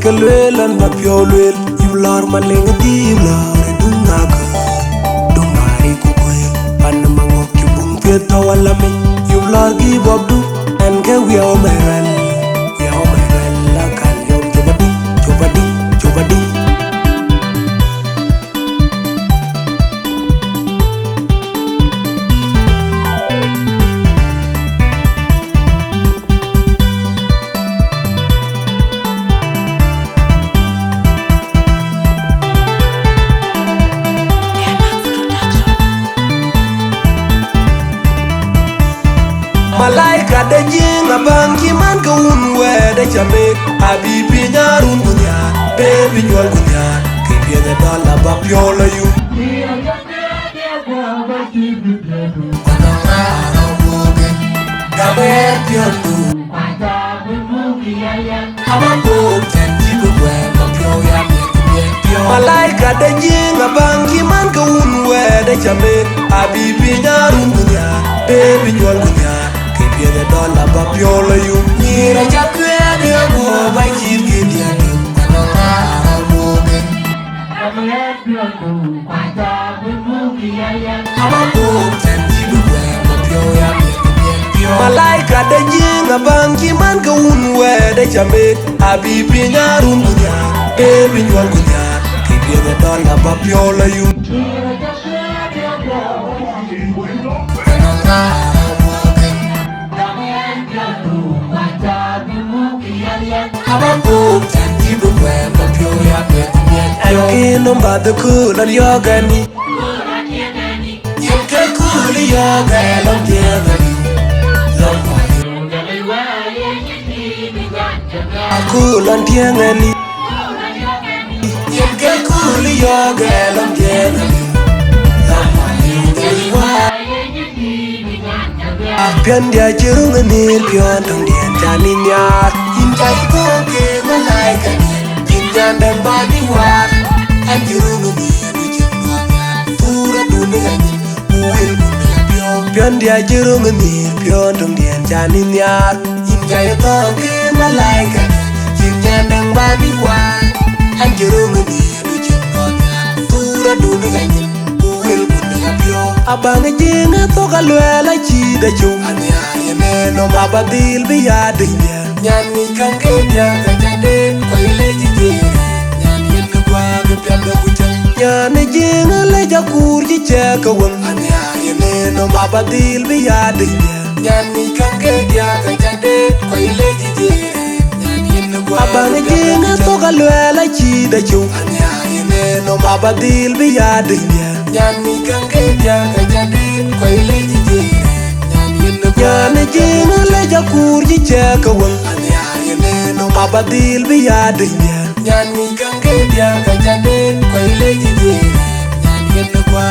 kalwel an ma pyo lwel yular maling di yular dungaga dungari ku koel pan mangok kibung pet wala me yular gi bobdu en ke wiao meral la kan yom chobadi Malaika de jieng abang kiman ka unwe de chamek habibi nyarun gunya baby nyol gunya kibye de dala ba pyola yu gaber pyotu Malaika de jieng abang kiman ka unwe de chamek habibi nyarun gunya baby nyol gunya the dollar but pure you need a jacket go by chicken diadu kanara moge Malaika de jieng abang kiman ka unwe de chamek habibi nyarun gunya baby nyol gunya kibye the dollar but pure you Kino mbada kula yogani Yemka kula yoga long diagani Kula diagani Yemka kula yoga long diagani Pian dia jerung nil pian tong dian jani nyat Injai koke malaika Jinjan dan bani war An jerung nil jengwa Pura dunia Uwil dunia pion Pian dia jerung nil pian tong dian jani nyat Injai koke malaika Jinjan dan bani war An jerung nil jengwa Pura dunia Uwil dunia pion Abang jieng toka lwela chida chung Ani aye neno mabadil biya dinya Nyan ni kange dia kajade Kwa ile jijere Nyan yenu kwa gepyamda kuchang Nyan jieng leja kur jicheka wang Ani aye neno mabadil biya dinya Nyan ni kange dia kajade Kwa ile jijere Nyan yenu kwa Abang jieng toka lwela chida chung Ani aye neno mabadil biya dinya Nyan ni kange dia kajade Kwa ile jijere Nyan jieng leja kur jicheka wang Ani aye neno mabadil biya dinya Nyan ni kange dia kajade Kwa ile jijere Nyan yenu kwa